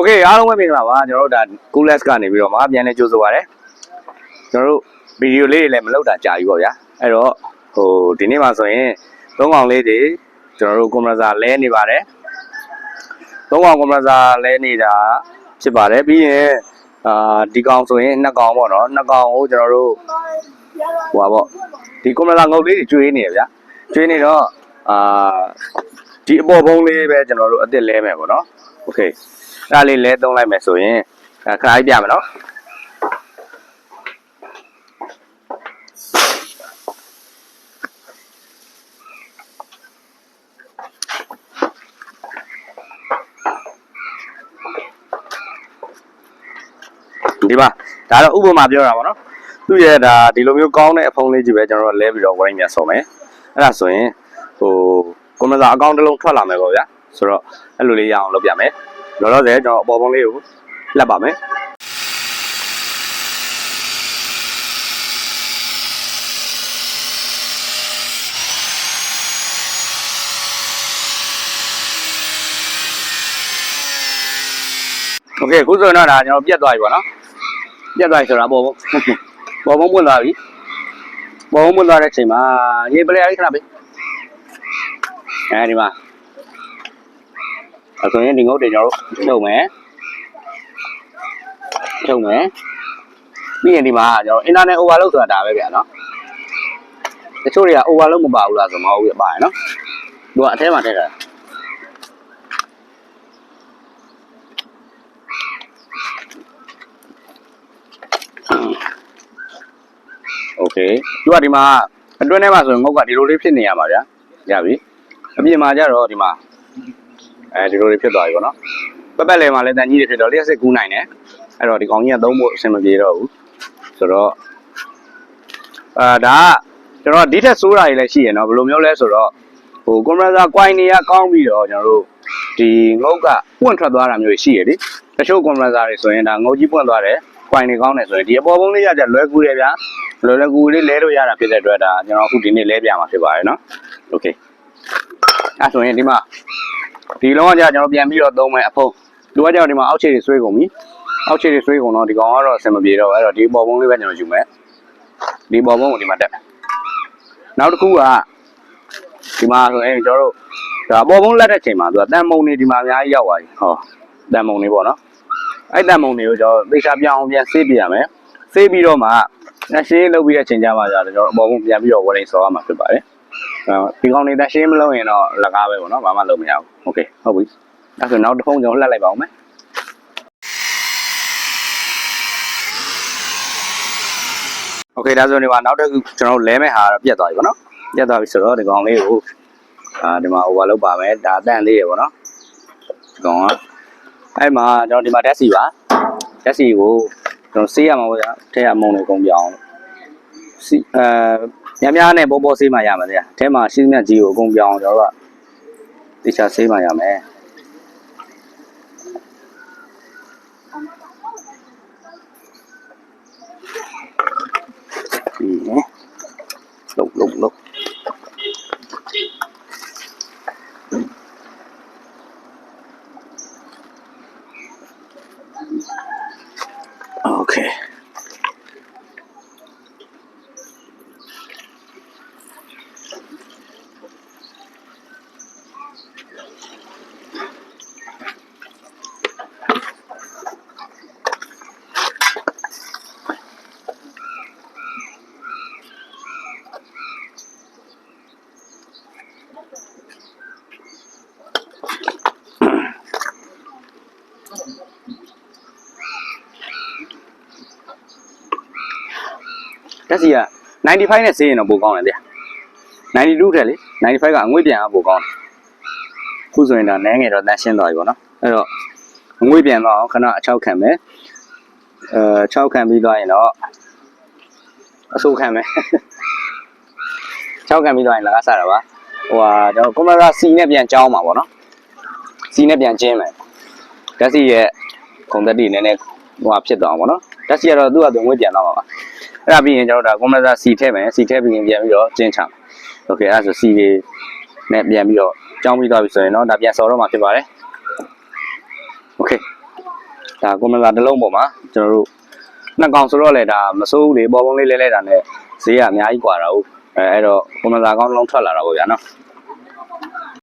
โอเคအားလုံးပဲမင်္ဂလာပါကျွန်တော်တို့ဒါ Coolest ကနေပြီးတော့မှပြန်နေကြိုးဆိုပါရစေကျွန်တော်တို့ဗီဒီယိုလေးတွေလည်းမလုပ်တာကြာပြီပေါ့ဗျာအဲ့တော့ဒီနေ့မှာဆိုရင်သုံးကောင်လေးတွေကျွန်တော်တို့ကွန်ပရက်ဆာလဲနေပါတယ်သုံးကောင်ကွန်ပရက်ဆာလဲနေတာဖြစ်ပါတယ်ပြီးရင်ဒီကောင်ဆိုရင်နှစ်ကောင်ပေါ့နော်နှစ်ကောင်ကိုကျွန်တော်တို့ဟိုပါပေါ့ဒီကွန်ပရက်ဆာငုတ်လေးတွေကျွေးနေရဗျာကျွေးနေတော့ဒီအပေါ်ဘုံလေးပဲကျွန်တော်တို့အစ်စ်လဲမယ်ပေါ့နော်โอเคအဲ့လေးလဲသုံးလိုက်မယ်ဆိုရင်ခရိုက်ပြမယ်နော်ဒီမှာဒါတော့ဥပမာပြောတာပေါ့နော်သူ့ရဲ့ဒါဒီလိုမျိုးကောင်းတဲ့အဖုံးလေးကြီးပဲကျွန်တော်တို့လဲပြီးတော့ဝိုင်းပြန်ဆော်မယ်အဲ့ဒါဆိုရင်ကွန်ပရက်ဆာအကောင့်တစ်လုံးထွက်လာမယ်ပေါ့ဗျာဆိုတော့အဲ့လိုလေးရအောင်လုပ်ပြမယ်လောလောဆယ်ကျွန်တော်အပေါ်ပုံးလေးကိုလှပ်ပါမယ်โอเคခုဆိုရင်တော့ဒါကျွန်တော်ပြတ်သွားပြီပေါ့နော်ပြတ်သွားပြီဆိုတာပေါ်ပုံးပွင့်သွားပြီပေါ်ပုံးပွင့်သွားတဲ့အချိန်မှာရေပလဲလေးခဏပေးအဲဒီမှာဆိုရင်ဒီငုတ်တွေကျွန်တော်တို့ထုတ်မယ်ပြီးရင်ဒီမှာကျွန်တော် internet overload ဆိုတာဒါပဲဗျာနော်တချို့တွေက overload မပါဘူးလားဆိုမဟုတ်ဘူးပါတယ်နော်သူကအထဲမှာထည့်တာโอเคသူကဒီမှာအတွင်းထဲမှာဆိုရင်ငုတ်ကဒီလိုလေးဖြစ်နေရပါဗျာရပြီအပြင်မှာကျတော့ဒီမှာဒီလိုလေးဖြစ်သွားပြီပေါ့နော်ပက်လဲမှာလည်းတန်ကြီးတွေဖြစ်တော့လျှက်စစ်ကူးနိုင်တယ်အဲ့တော့ဒီကောင်ကြီးကသုံးဖို့အဆင်မပြေတော့ဘူးဆိုတော့ဒါကကျွန်တော်ဒီထက်ဆိုးတာတွေလည်းရှိရနော်ဘယ်လိုမျိုးလဲဆိုတော့ကွန်ပရက်ဆာ coin တွေကကောင်းပြီးတော့ကျွန်တော်တို့ဒီငုတ်ကပွင့်ထွက်သွားတာမျိုးရှိရလေတချို့ကွန်ပရက်ဆာတွေဆိုရင်ဒါငုတ်ကြီးပွင့်သွားတယ် coin တွေကောင်းတယ်ဆိုရင်ဒီအပေါ်ပုံးလေးရကြလွယ်ကူတယ်ဗျာလွယ်ကူလေးလဲလို့ရတာဖြစ်တဲ့အတွက်ဒါကျွန်တော်အခုဒီနေ့လဲပြမှာဖြစ်ပါတယ်နော်โอเคအဲ့ဆိုရင်ဒီမှာဒီလုံးကကြာကျွန်တော်ပြန်ပြီးတော့သုံးမယ်အဖုံးလူကကြာဒီမှာအောက်ခြေတွေဆွဲကုန်ပြီအောက်ခြေတွေဆွဲကုန်တော့ဒီကောင်ကတော့အဆင်မပြေတော့အဲ့တော့ဒီပေါ်ပုံးလေးပဲကျွန်တော်ယူမယ်ဒီပေါ်ပုံးကိုဒီမှာတက်နောက်တစ်ခုကဒီမှာဆိုရင်ကျွန်တော်တို့ဒါပေါ်ပုံးလက်တဲ့ချိန်မှာသူကတန်မုံနေဒီမှာအများကြီးရောက်သွားပြီဟောတန်မုံနေပေါ့နော်အဲ့တန်မုံတွေကိုကျွန်တော်သေချာပြောင်းပြန်ဆေးပြရမယ်ဆေးပြီးတော့မှအရှင်းလုပ်ပြီးတဲ့အချိန်ကြမှာကြာတော့ကျွန်တော်အပေါ်ပုံးပြန်ပြီးတော့ဝရိန်ဆော်ရမှာဖြစ်ပါတယ်ဒီကောင်နေတရှင်းမလုပ်ရင်တော့လကားပဲပေါ့နော်ဘာမှလုပ်မရဘူးโอเคဟုတ်ပြီအဲ့ဆိုနောက်တစ်ဖုံးကျွန်တော်လှက်လိုက်ပါဦးမယ်โอเคဒါဆိုဒီမှာနောက်တစ်ခုကျွန်တော်လဲမဲ့ဟာတော့ပြတ်သွားပြီပေါ့နော်ပြတ်သွားပြီဆိုတော့ဒီကောင်လေးကိုဒီမှာ over လုပ်ပါမယ်ဒါအတန့်လေးရပေါ့နော်ဒီကောင်ကအဲ့မှာကျွန်တော်ဒီမှာဓာတ်စီပါဓာတ်စီကိုကျွန်တော်ဆေးရမှာပေါ့ဗျာထဲအမုံတွေကုန်ပြောင်းစီများနဲ့ပေါ်ဆေးမှရမှာဗျာအဲမှာရှိသမျှကြီးကိုအကုန်ပြောင်းကျွန်တော်တို့ကတေချာဆေးမှရမယ်လုတ်โอเคတက်စီက95နဲ့ဆေးရင်တော့ပိုကောင်းတယ်ဗျာ92ထက်လေ95ကအငွေ့ပြန်အောင်ပိုကောင်းတယ်ခုဆိုရင်တော့နန်းငယ်တော့တန်းရှင်းသွားပြီပေါ့နော်အဲ့တော့အငွေ့ပြန်တော့ခဏအချောက်ခံမယ်6ခံပြီးသွားရင်တော့အဆိုးခံမယ်6ခံပြီးသွားရင်လည်းအဆတာပါဟိုဟာကျွန်တော်ကွန်ပရက်ဆာ C နဲ့ပြန်ကြောင်းမှာပေါ့နော် C နဲ့ပြန်ကျင်းမယ်တက်စီရဲ့ခုံသက်တည်နည်းနည်းဟိုဟာဖြစ်သွားအောင်ပေါ့နော်တက်စီကတော့သူ့ဟာသူငွေ့ပြန်တော့မှာပါအဲ့ဒါပြီးရင်ကျွန်တော်ဒါကွန်ပရက်ဆာ C ထည့်မယ် C ထည့်ပြီးရင်ပြန်ပြီးတော့ကျင်းချမယ်โอเคအဲ့ဒါဆို C တွေနဲ့ပြန်ပြီးတော့ကြောင်းပြီးသွားပြီဆိုရင်တော့ဒါပြန်ဆော်တော့မှာဖြစ်ပါတယ်โอเค ဒါကွန်မန်စာတစ်လုံးပေါ်မှာကျွန်တော်တို့နှစ်ကောင်ဆိုတော့လေဒါမစိုးဘူးလေပေါ်ပုံးလေးလဲလဲတာနဲ့ဈေးကအများကြီးกว่าတာဟုတ်အဲ့တော့ကွန်မန်စာကောင်းတစ်လုံးထွက်လာတာပေါ့ဗျာနော်